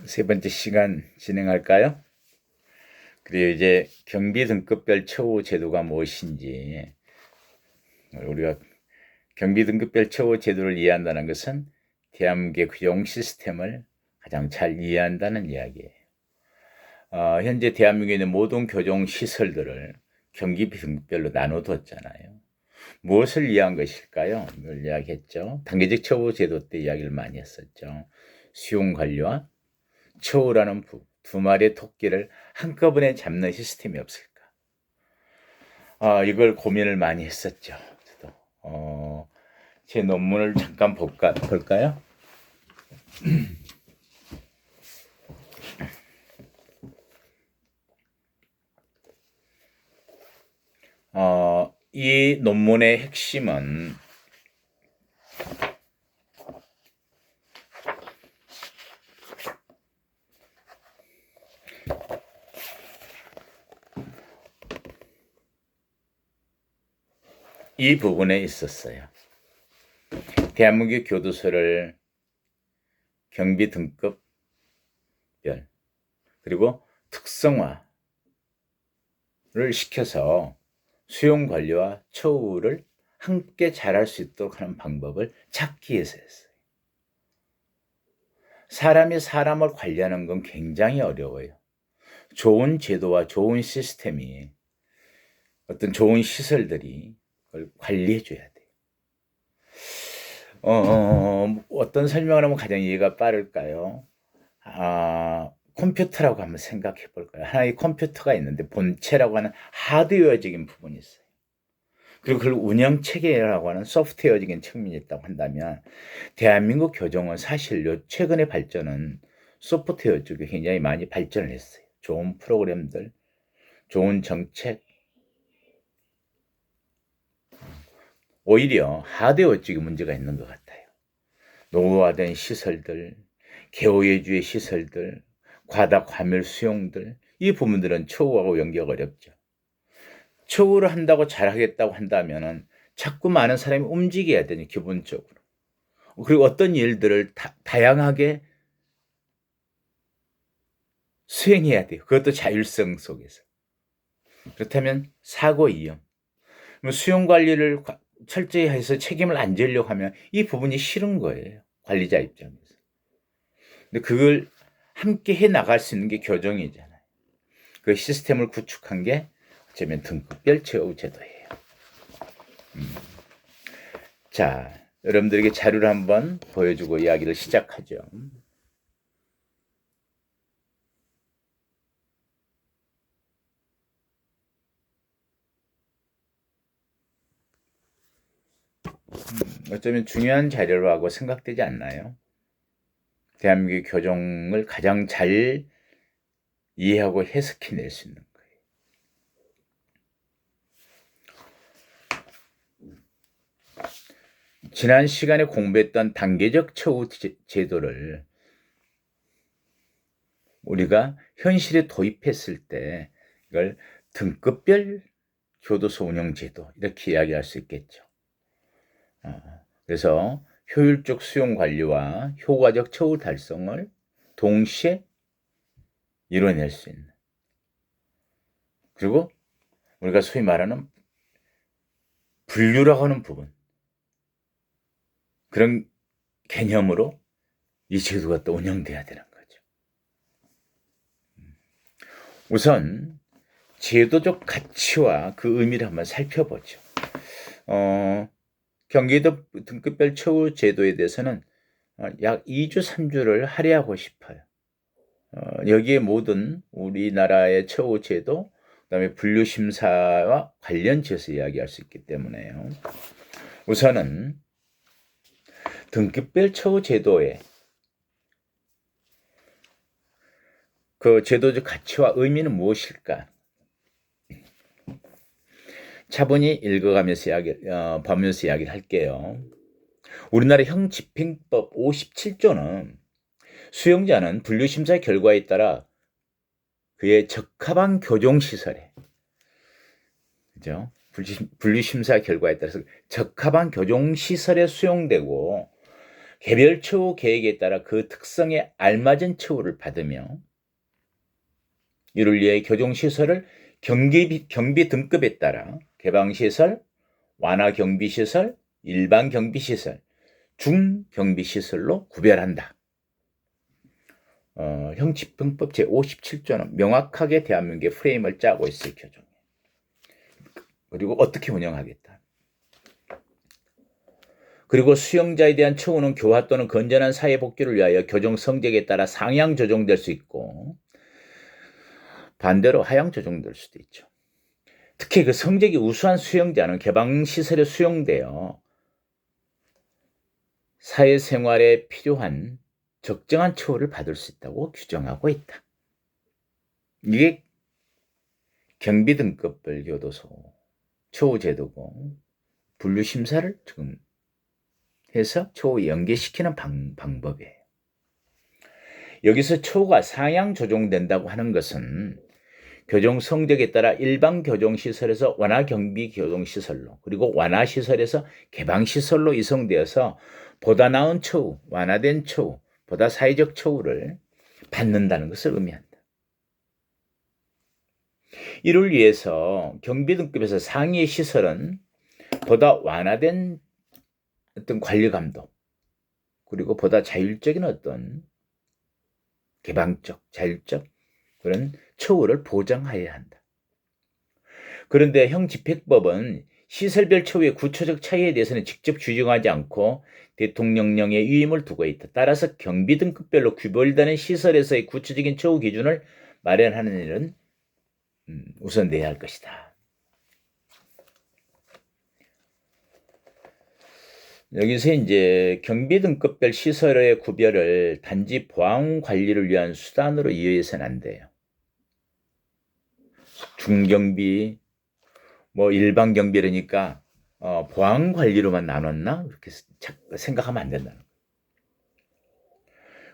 세 번째 시간 진행할까요? 그리고 이제 경비 등급별 처우 제도가 무엇인지, 우리가 경비 등급별 처우 제도를 이해한다는 것은 대한민국의 교육 시스템을 가장 잘 이해한다는 이야기예요. 현재 대한민국에 있는 모든 교정 시설들을 경비 등급별로 나눠뒀잖아요. 무엇을 이해한 것일까요? 이걸 이야기했죠. 단계적 처우 제도 때 이야기를 많이 했었죠. 수용 관리와 처우라는 두 마리의 토끼를 한꺼번에 잡는 시스템이 없을까? 이걸 고민을 많이 했었죠. 저도. 제 논문을 잠깐 볼까요? 이 논문의 핵심은 이 부분에 있었어요. 대한민국 교도소를 경비 등급별 그리고 특성화를 시켜서 수용 관리와 처우를 함께 잘할 수 있도록 하는 방법을 찾기 위해서 했어요. 사람이 사람을 관리하는 건 굉장히 어려워요. 좋은 제도와 좋은 시스템이, 어떤 좋은 시설들이 그걸 관리해 줘야 돼요. 어떤 설명을 하면 가장 이해가 빠를까요? 컴퓨터라고 한번 생각해 볼까요? 하나의 컴퓨터가 있는데 본체라고 하는 하드웨어적인 부분이 있어요. 그리고 그걸 운영 체계라고 하는 소프트웨어적인 측면이 있다고 한다면, 대한민국 교정은 사실 최근의 발전은 소프트웨어 쪽에 굉장히 많이 발전을 했어요. 좋은 프로그램들, 좋은 정책, 오히려 하드웨어 쪽에 문제가 있는 것 같아요. 노후화된 시설들, 개호예주의 시설들, 과다 과밀 수용들, 이 부분들은 처우하고 연계가 어렵죠. 처우를 한다고 잘하겠다고 한다면은 자꾸 많은 사람이 움직여야 되니, 기본적으로. 그리고 어떤 일들을 다양하게 수행해야 돼요. 그것도 자율성 속에서. 그렇다면 사고 이용, 수용 관리를 철저히 해서 책임을 안 지려고 하면 이 부분이 싫은 거예요. 관리자 입장에서. 근데 그걸 함께 해 나갈 수 있는 게 교정이잖아요. 그 시스템을 구축한 게 어쩌면 등급별 처우 제도예요. 자, 여러분들에게 자료를 한번 보여주고 이야기를 시작하죠. 어쩌면 중요한 자료라고 생각되지 않나요? 대한민국의 교정을 가장 잘 이해하고 해석해낼 수 있는 거예요. 지난 시간에 공부했던 단계적 처우 제도를 우리가 현실에 도입했을 때 이걸 등급별 교도소 운영 제도, 이렇게 이야기할 수 있겠죠. 그래서 효율적 수용 관리와 효과적 처우 달성을 동시에 이뤄낼 수 있는, 그리고 우리가 소위 말하는 분류라고 하는 부분, 그런 개념으로 이 제도가 또 운영돼야 되는 거죠. 우선 제도적 가치와 그 의미를 한번 살펴보죠. 경기도 등급별 처우 제도에 대해서는 약 2주, 3주를 할애하고 싶어요. 여기에 모든 우리나라의 처우 제도, 그다음에 분류심사와 관련지어서 이야기할 수 있기 때문에요. 우선은 등급별 처우 제도의 그 제도적 가치와 의미는 무엇일까? 차분히 읽어가면서 보면서 이야기를 할게요. 우리나라 형집행법 57조는 수용자는 분류심사 결과에 따라 그의 적합한 교정시설에, 그죠? 분류심사 결과에 따라서 적합한 교정시설에 수용되고 개별 처우 계획에 따라 그 특성에 알맞은 처우를 받으며 이를 위해 교정시설을 경비 등급에 따라 개방시설, 완화경비시설, 일반경비시설, 중경비시설로 구별한다. 형집행법 제57조는 명확하게 대한민국의 프레임을 짜고 있어요. 교정에. 그리고 어떻게 운영하겠다. 그리고 수용자에 대한 처우는 교화 또는 건전한 사회 복귀를 위하여 교정 성적에 따라 상향 조정될 수 있고 반대로 하향 조정될 수도 있죠. 특히 그 성적이 우수한 수용자는 개방시설에 수용되어 사회생활에 필요한 적정한 처우를 받을 수 있다고 규정하고 있다. 이게 경비등급별 교도소 처우제도고 분류심사를 지금 해서 처우 연계시키는 방법이에요. 여기서 처우가 상향 조정된다고 하는 것은 교정 성적에 따라 일반 교정시설에서 완화경비 교정시설로 그리고 완화시설에서 개방시설로 이송되어서 보다 나은 처우, 완화된 처우, 보다 사회적 처우를 받는다는 것을 의미한다. 이를 위해서 경비등급에서 상위의 시설은 보다 완화된 어떤 관리감독 그리고 보다 자율적인 어떤 개방적, 자율적 그런 처우를 보장해야 한다. 그런데 형집행법은 시설별 처우의 구체적 차이에 대해서는 직접 규정하지 않고 대통령령의 위임을 두고 있다. 따라서 경비등급별로 구별되는 시설에서의 구체적인 처우 기준을 마련하는 일은 우선돼야 할 것이다. 여기서 이제 경비등급별 시설의 구별을 단지 보안 관리를 위한 수단으로 이해해서는 안 돼요. 중경비, 뭐 일반 경비라니까 보안 관리로만 나눴나? 그렇게 생각하면 안 된다는 거예요.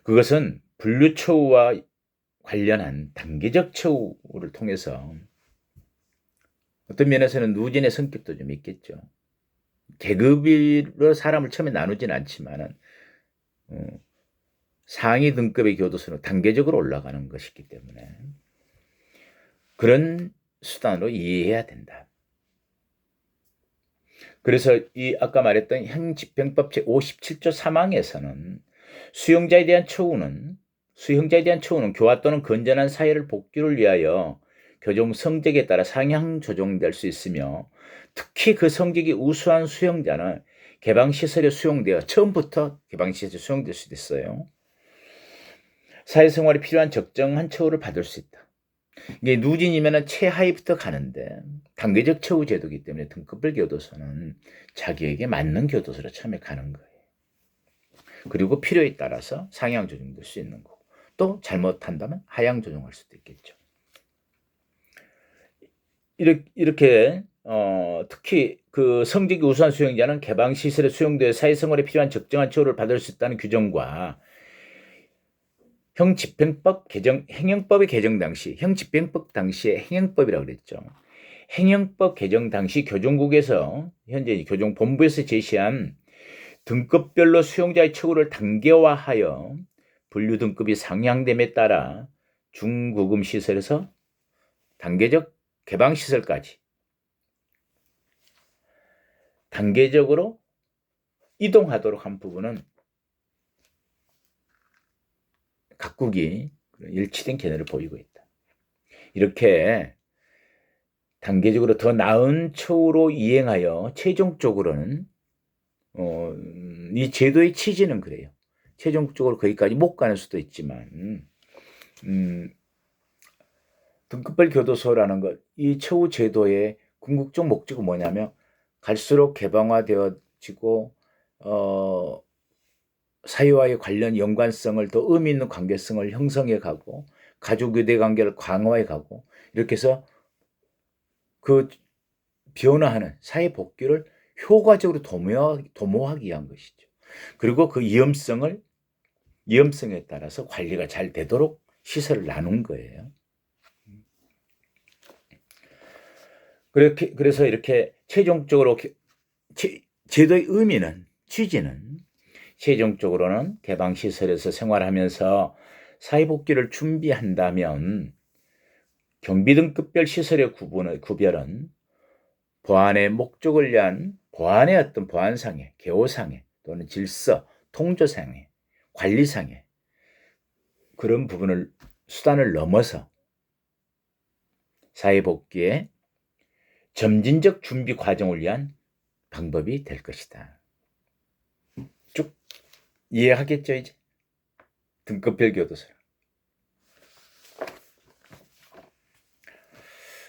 그것은 분류처우와 관련한 단계적 처우를 통해서 어떤 면에서는 누진의 성격도 좀 있겠죠. 계급으로 사람을 처음에 나누지는 않지만은 상위 등급의 교도소는 단계적으로 올라가는 것이기 때문에 그런 수단으로 이해해야 된다. 그래서 이 아까 말했던 형집행법 제57조 3항에서는 수용자에 대한 처우는 교화 또는 건전한 사회를 복귀를 위하여 교정 성적에 따라 상향 조정될 수 있으며 특히 그 성적이 우수한 수용자는 개방시설에 수용되어 처음부터 개방시설에 수용될 수도 있어요. 사회생활에 필요한 적정한 처우를 받을 수 있다. 이게 누진이면 최하위부터 가는데 단계적 처우 제도이기 때문에 등급별 교도소는 자기에게 맞는 교도소로 처음에 가는 거예요. 그리고 필요에 따라서 상향 조정될 수 있는 거고 또 잘못한다면 하향 조정할 수도 있겠죠. 이렇게 특히 그 성적이 우수한 수용자는 개방시설에 수용되어 사회생활에 필요한 적정한 처우를 받을 수 있다는 규정과 형집행법 개정, 행정법의 개정 당시, 형집행법 당시에 행정법이라고 그랬죠. 행정법 개정 당시 교정국에서 현재 교정본부에서 제시한 등급별로 수용자의 처우를 단계화하여 분류 등급이 상향됨에 따라 중고금 시설에서 단계적 개방 시설까지 단계적으로 이동하도록 한 부분은 각국이 일치된 견해를 보이고 있다. 이렇게 단계적으로 더 나은 처우로 이행하여 최종적으로는 이 제도의 취지는 그래요. 최종적으로 거기까지 못 가는 수도 있지만 등급별 교도소라는 것, 이 처우 제도의 궁극적 목적은 뭐냐면 갈수록 개방화되어지고 사회와의 관련 연관성을 더 의미 있는 관계성을 형성해 가고 가족 유대 관계를 강화해 가고 이렇게 해서 그 변화하는 사회 복귀를 효과적으로 도모하기 위한 것이죠. 그리고 그 위험성에 따라서 관리가 잘 되도록 시설을 나눈 거예요. 그래서 이렇게 최종적으로 제도의 의미는 취지는 최종적으로는 개방시설에서 생활하면서 사회복귀를 준비한다면 경비등급별 시설의 구별은 보안의 목적을 위한 보안의 어떤 보안상의, 개호상의 또는 질서, 통조상의, 관리상의 그런 부분을 수단을 넘어서 사회복귀의 점진적 준비 과정을 위한 방법이 될 것이다. 쭉 이해하겠죠, 이제? 등급별 교도소.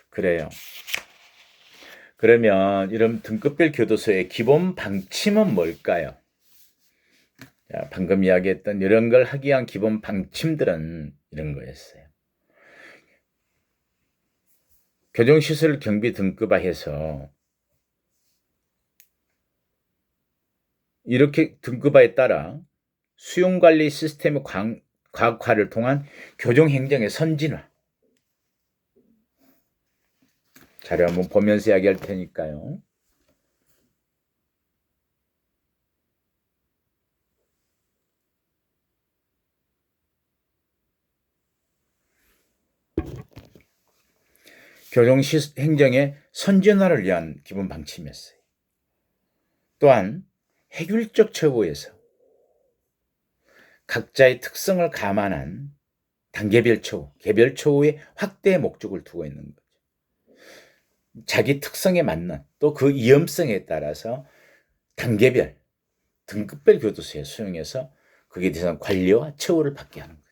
그래요. 그러면 이런 등급별 교도소의 기본 방침은 뭘까요? 자, 방금 이야기했던 이런 걸 하기 위한 기본 방침들은 이런 거였어요. 교정시설 경비 등급화해서 이렇게 등급화에 따라 수용관리 시스템의 과학화를 통한 교정행정의 선진화. 자료 한번 보면서 이야기할 테니까요. 교정행정의 선진화를 위한 기본 방침이었어요. 또한 해율적 처우에서 각자의 특성을 감안한 단계별 처우, 개별 처우의 확대 목적을 두고 있는 거죠. 자기 특성에 맞는 또 그 위험성에 따라서 단계별, 등급별 교도소에 수용해서 거기에 대해서 관리와 처우를 받게 하는 거예요.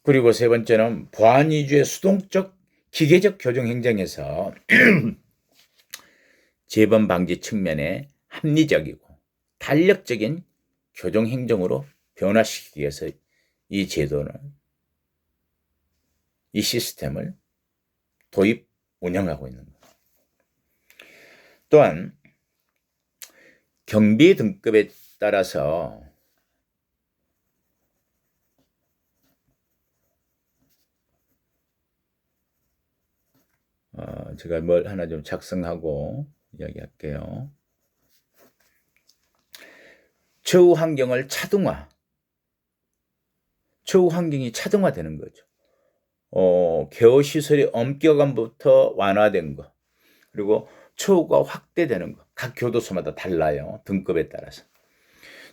그리고 세 번째는 보안 위주의 수동적 기계적 교정 행정에서 재범 방지 측면에 합리적이고 탄력적인 교정 행정으로 변화시키기 위해서 이 제도는 이 시스템을 도입 운영하고 있는 거예요. 또한 경비 등급에 따라서 제가 뭘 하나 좀 작성하고 이야기할게요. 처우 환경을 처우 환경이 차등화되는 거죠. 개호 시설의 엄격함부터 완화된 거, 그리고 처우가 확대되는 거, 각 교도소마다 달라요. 등급에 따라서.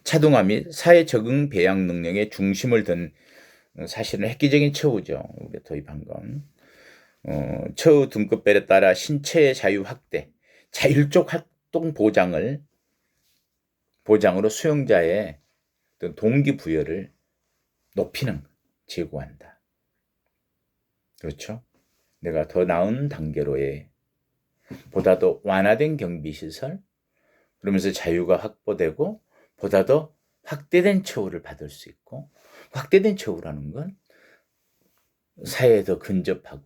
차등화 및 사회 적응 배양 능력에 중심을 둔 사실은 획기적인 처우죠. 우리가 도입한 건. 처우 등급별에 따라 신체의 자유 확대, 자율적 활동 보장으로 수용자의 동기부여를 높이는, 제고한다. 그렇죠? 내가 더 나은 단계로의 보다 더 완화된 경비시설, 그러면서 자유가 확보되고 보다 더 확대된 처우를 받을 수 있고, 확대된 처우라는 건 사회에 더 근접하고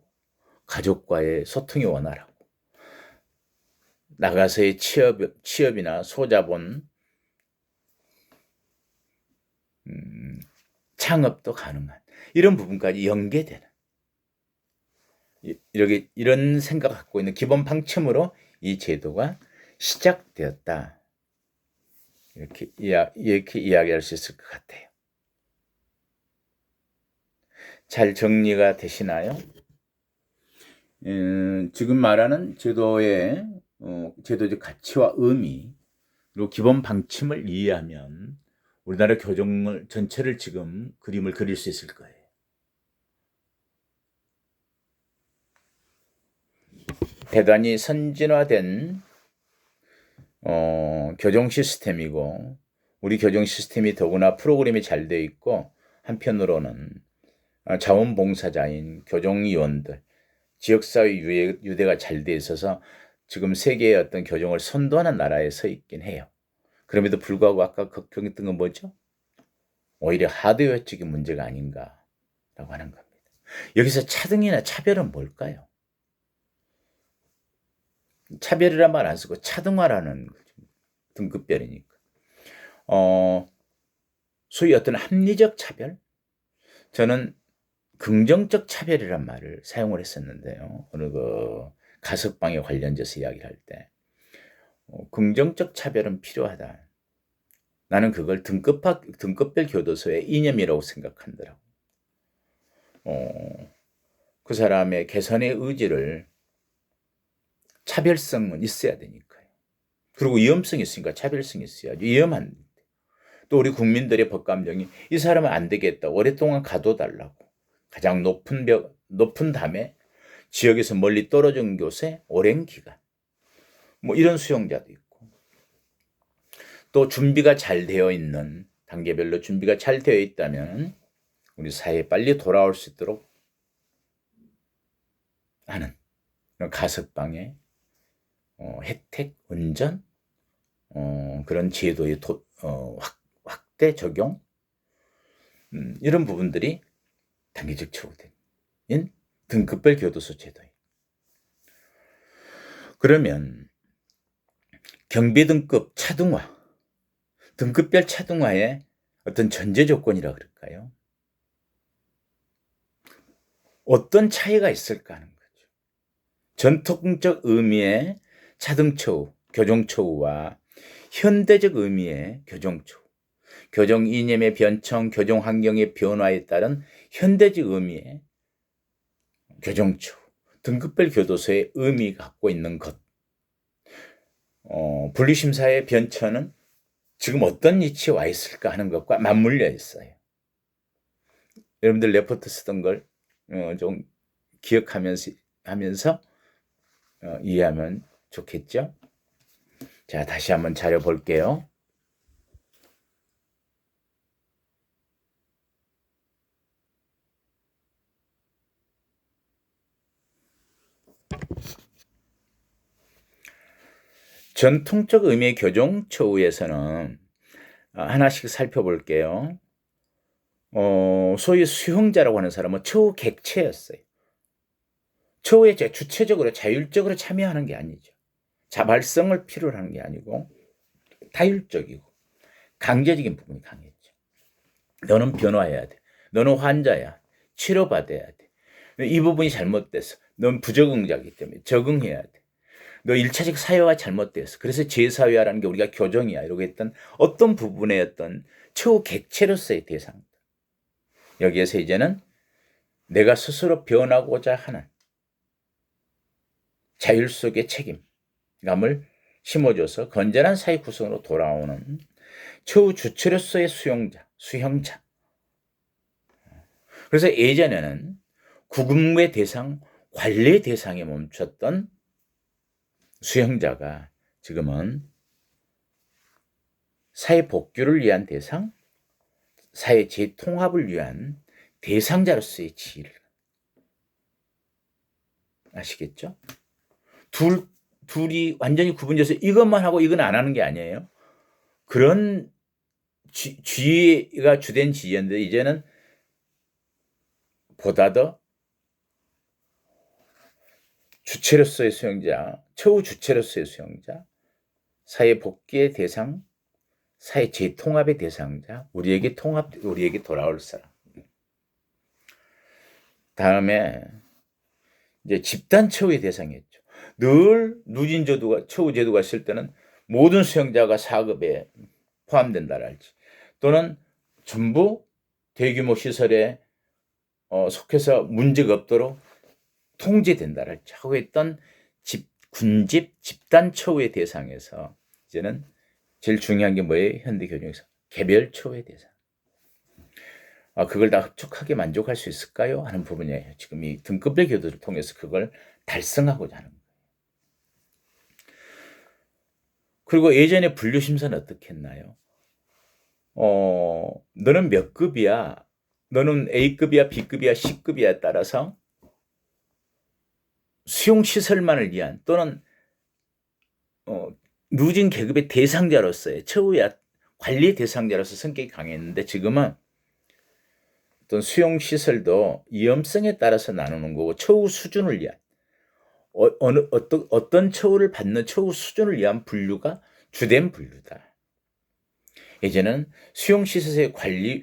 가족과의 소통이 원활하고 나가서의 취업이나 소자본 창업도 가능한 이런 부분까지 연계되는 이런 생각을 갖고 있는 기본 방침으로 이 제도가 시작되었다. 이렇게 이야기할 수 있을 것 같아요. 잘 정리가 되시나요? 지금 말하는 제도의 제도적 가치와 의미 그리고 기본 방침을 이해하면 우리나라 교정을 전체를 지금 그림을 그릴 수 있을 거예요. 대단히 선진화된 교정 시스템이고 우리 교정 시스템이 더구나 프로그램이 잘 되어 있고 한편으로는 자원봉사자인 교정위원들 지역사회 유대가 잘 되어 있어서 지금 세계의 어떤 교정을 선도하는 나라에 서 있긴 해요. 그럼에도 불구하고 아까 걱정했던 건 뭐죠? 오히려 하드웨어적인 문제가 아닌가라고 하는 겁니다. 여기서 차등이나 차별은 뭘까요? 차별이란 말 안 쓰고 차등화라는 등급별이니까. 소위 어떤 합리적 차별? 저는 긍정적 차별이란 말을 사용을 했었는데요. 어느 가석방에 관련돼서 이야기를 할 때. 긍정적 차별은 필요하다. 나는 그걸 등급별 교도소의 이념이라고 생각한더라고. 그 사람의 개선의 의지를, 차별성은 있어야 되니까요. 그리고 위험성이 있으니까 차별성이 있어야죠. 위험한. 또 우리 국민들의 법감정이 이 사람은 안 되겠다. 오랫동안 가둬달라고. 가장 높은 담에 지역에서 멀리 떨어진 곳에 오랜 기간. 뭐 이런 수용자도 있고. 또 준비가 잘 되어 있는, 단계별로 준비가 잘 되어 있다면 우리 사회에 빨리 돌아올 수 있도록 하는 가석방의 혜택, 은전, 그런 제도의 확대 적용, 이런 부분들이 단계적 처우된 등급별 교도소 제도예요. 그러면 경비 등급 차등화, 등급별 차등화의 어떤 전제 조건이라 그럴까요? 어떤 차이가 있을까 하는 거죠. 전통적 의미의 차등처우, 교정처우와 현대적 의미의 교정처우, 교정 이념의 변청, 교정 환경의 변화에 따른 현대적 의미의 교정처우, 등급별 교도소의 의미가 갖고 있는 것. 분리심사의 변천은 지금 어떤 위치에 와 있을까 하는 것과 맞물려 있어요. 여러분들 레포트 쓰던 걸 좀 기억하면서 이해하면 좋겠죠? 자, 다시 한번 자료 볼게요. 전통적 의미의 교정처우에서는 하나씩 살펴볼게요. 소위 수용자라고 하는 사람은 처우 객체였어요. 처우에 주체적으로 자율적으로 참여하는 게 아니죠. 자발성을 필요로 하는 게 아니고 타율적이고 강제적인 부분이 강했죠. 너는 변화해야 돼. 너는 환자야. 치료받아야 돼. 이 부분이 잘못돼서 넌 부적응자이기 때문에 적응해야 돼. 너 1차적 사회화 잘못됐어. 그래서 재사회화라는 게 우리가 교정이야. 이러고 했던 어떤 부분의 어떤 처우 객체로서의 대상. 여기에서 이제는 내가 스스로 변하고자 하는 자율 속의 책임감을 심어줘서 건전한 사회 구성으로 돌아오는 처우 주체로서의 수용자. 그래서 예전에는 구금의 대상, 관리의 대상에 멈췄던 수용자가 지금은 사회 복귀를 위한 대상, 사회 재통합을 위한 대상자로서의 지위를, 아시겠죠? 둘이 완전히 구분돼서 이것만 하고 이건 안 하는 게 아니에요. 그런 지위가 주된 지위인데 이제는 보다 더 주체로서의 수용자, 처우 주체로서의 수용자, 사회 복귀의 대상, 사회 재통합의 대상자, 우리에게 돌아올 사람. 다음에 이제 집단 처우의 대상이었죠. 늘 누진 처우 제도가 있을 때는 모든 수용자가 4급에 포함된다랄지, 또는 전부 대규모 시설에 속해서 문제가 없도록 통제된다랄지 하고 있던 군집 집단 처우의 대상에서 이제는 제일 중요한 게 뭐예요? 현대 교정에서 개별 처우의 대상. 그걸 다 흡족하게 만족할 수 있을까요? 하는 부분이에요. 지금 이 등급별 교도를 통해서 그걸 달성하고자 하는 거예요. 그리고 예전에 분류심사는 어떻게 했나요? 너는 몇 급이야? 너는 A급이야, B급이야, C급이야에 따라서 수용시설만을 위한, 또는 누진 계급의 대상자로서의 처우야 관리 대상자로서 성격이 강했는데, 지금은 어떤 수용시설도 위험성에 따라서 나누는 거고, 처우 수준을 위한 어떤 처우를 받는 처우 수준을 위한 분류가 주된 분류다. 예전에는 수용시설의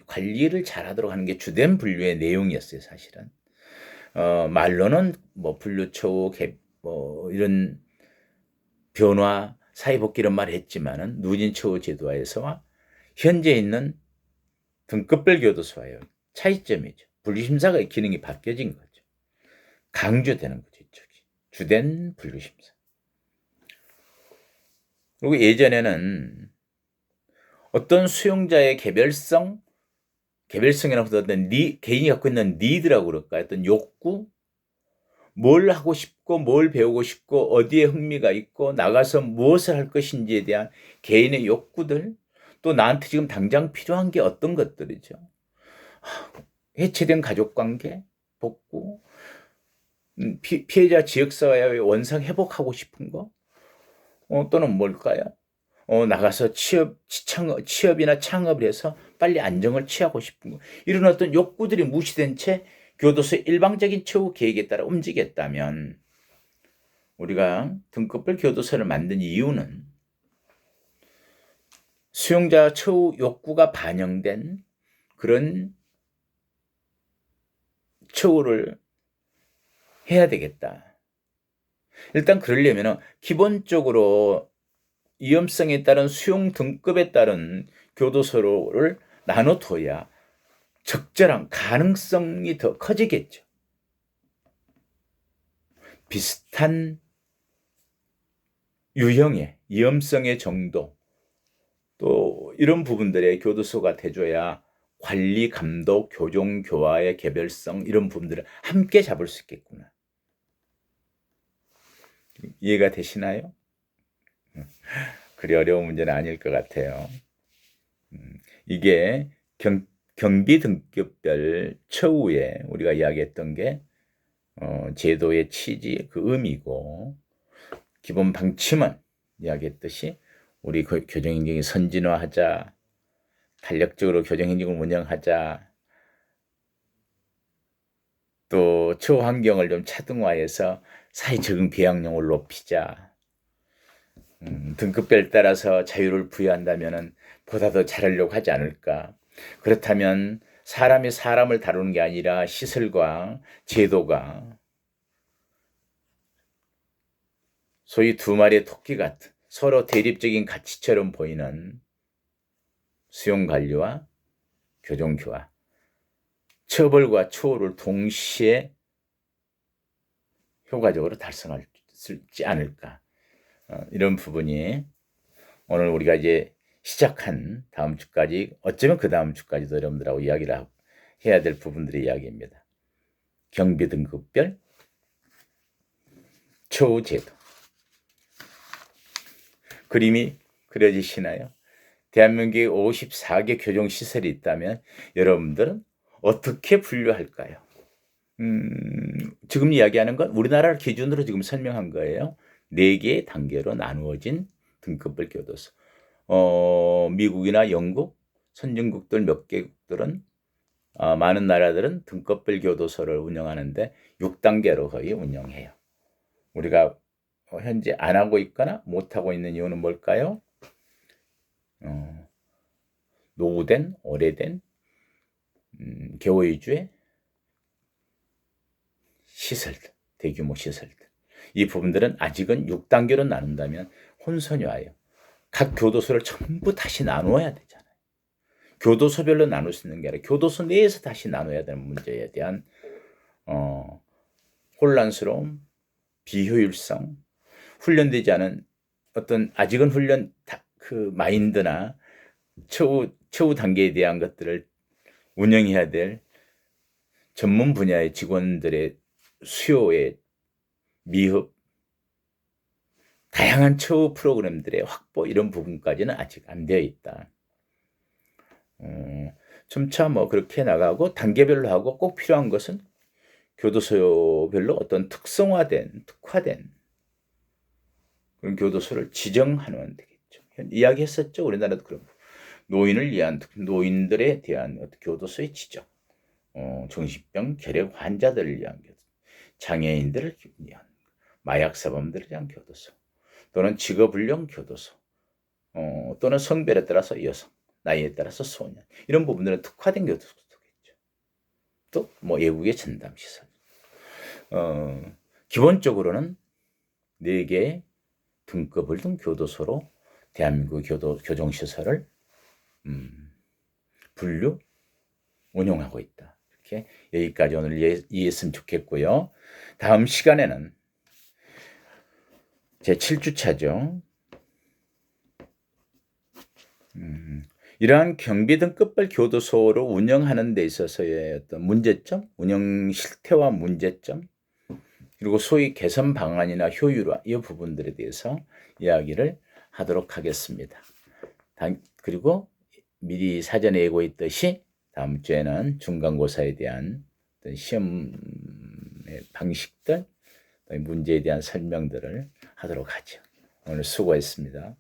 관리를 잘하도록 하는 게 주된 분류의 내용이었어요, 사실은. 말로는 뭐 분류처우, 이런 변화, 사회복귀 이런 말을 했지만은 누진처우 제도화에서 현재 있는 등급별 교도소와요 차이점이죠. 분류심사가 기능이 바뀌어진 거죠. 강조되는 거죠. 이쪽이. 주된 분류심사. 그리고 예전에는 어떤 수용자의 개별성이라고 어떤 개인이 갖고 있는 니드라고 그럴까요? 어떤 욕구, 뭘 하고 싶고 뭘 배우고 싶고 어디에 흥미가 있고 나가서 무엇을 할 것인지에 대한 개인의 욕구들, 또 나한테 지금 당장 필요한 게 어떤 것들이죠. 해체된 가족관계, 복구, 피해자 지역사회의 원상 회복하고 싶은 거, 또는 뭘까요? 나가서 취업이나 창업을 해서 빨리 안정을 취하고 싶은 거. 이런 어떤 욕구들이 무시된 채 교도소의 일방적인 처우 계획에 따라 움직였다면 우리가 등급별 교도소를 만든 이유는 수용자 처우 욕구가 반영된 그런 처우를 해야 되겠다. 일단 그러려면 기본적으로 위험성에 따른 수용 등급에 따른 교도소를 나눠둬야 적절한 가능성이 더 커지겠죠. 비슷한 유형의 위험성의 정도, 또 이런 부분들의 교도소가 돼줘야 관리, 감독, 교종, 교화의 개별성 이런 부분들을 함께 잡을 수 있겠구나. 이해가 되시나요? 그리 어려운 문제는 아닐 것 같아요. 이게 경비 등급별 처우에 우리가 이야기했던 게 제도의 취지, 그 의미고, 기본 방침은 이야기했듯이 우리 교정행정이 선진화하자, 탄력적으로 교정행정을 운영하자, 또 처우 환경을 좀 차등화해서 사회 적응 배양력을 높이자, 등급별 따라서 자유를 부여한다면 보다 더 잘하려고 하지 않을까. 그렇다면 사람이 사람을 다루는 게 아니라 시설과 제도가 소위 두 마리의 토끼 같은 서로 대립적인 가치처럼 보이는 수용관리와 교정교화, 처벌과 추호를 동시에 효과적으로 달성할 수 있지 않을까. 이런 부분이 오늘 우리가 이제 시작한 다음 주까지, 어쩌면 그 다음 주까지도 여러분들하고 이야기를 해야 될 부분들의 이야기입니다. 경비 등급별 처우 제도. 그림이 그려지시나요? 대한민국에 54개 교정시설이 있다면 여러분들은 어떻게 분류할까요? 지금 이야기하는 건 우리나라를 기준으로 지금 설명한 거예요. 4개의 단계로 나누어진 등급별 교도소. 미국이나 영국, 선진국들 몇 개국들은 많은 나라들은 등급별 교도소를 운영하는데 6단계로 거의 운영해요. 우리가 현재 안 하고 있거나 못 하고 있는 이유는 뭘까요? 노후된, 오래된 개호 위주의 시설들, 대규모 시설들. 이 부분들은 아직은 6단계로 나눈다면 혼선이 와요. 각 교도소를 전부 다시 나누어야 되잖아요. 교도소별로 나눌 수 있는 게 아니라 교도소 내에서 다시 나눠야 되는 문제에 대한 혼란스러움, 비효율성, 훈련되지 않은 어떤 아직은 훈련 그 마인드나 처우 단계에 대한 것들을 운영해야 될 전문 분야의 직원들의 수요의 미흡, 다양한 처우 프로그램들의 확보 이런 부분까지는 아직 안 되어 있다. 점차 그렇게 나가고 단계별로 하고 꼭 필요한 것은 교도소별로 어떤 특화된 그런 교도소를 지정하면 되겠죠. 이야기했었죠. 우리나라도 그런 노인을 위한 노인들에 대한 교도소의 지정, 정신병 결핵 환자들을 위한 교도소, 장애인들을 위한 마약 사범들을 위한 교도소, 또는 직업훈련 교도소, 또는 성별에 따라서 여성, 나이에 따라서 소년, 이런 부분들은 특화된 교도소겠죠. 또 외국의 전담시설. 기본적으로는 4개의 등급을 둔 교도소로 대한민국 교정시설을 분류 운용하고 있다. 이렇게 여기까지 오늘 이해했으면 좋겠고요. 다음 시간에는 제 7주차죠. 이러한 경비등급별 교도소를 운영하는 데 있어서의 어떤 문제점, 운영 실태와 문제점, 그리고 소위 개선 방안이나 효율화 이 부분들에 대해서 이야기를 하도록 하겠습니다. 그리고 미리 사전에 예고했듯이 다음 주에는 중간고사에 대한 시험의 방식들, 문제에 대한 설명들을 하도록 하죠. 오늘 수고했습니다.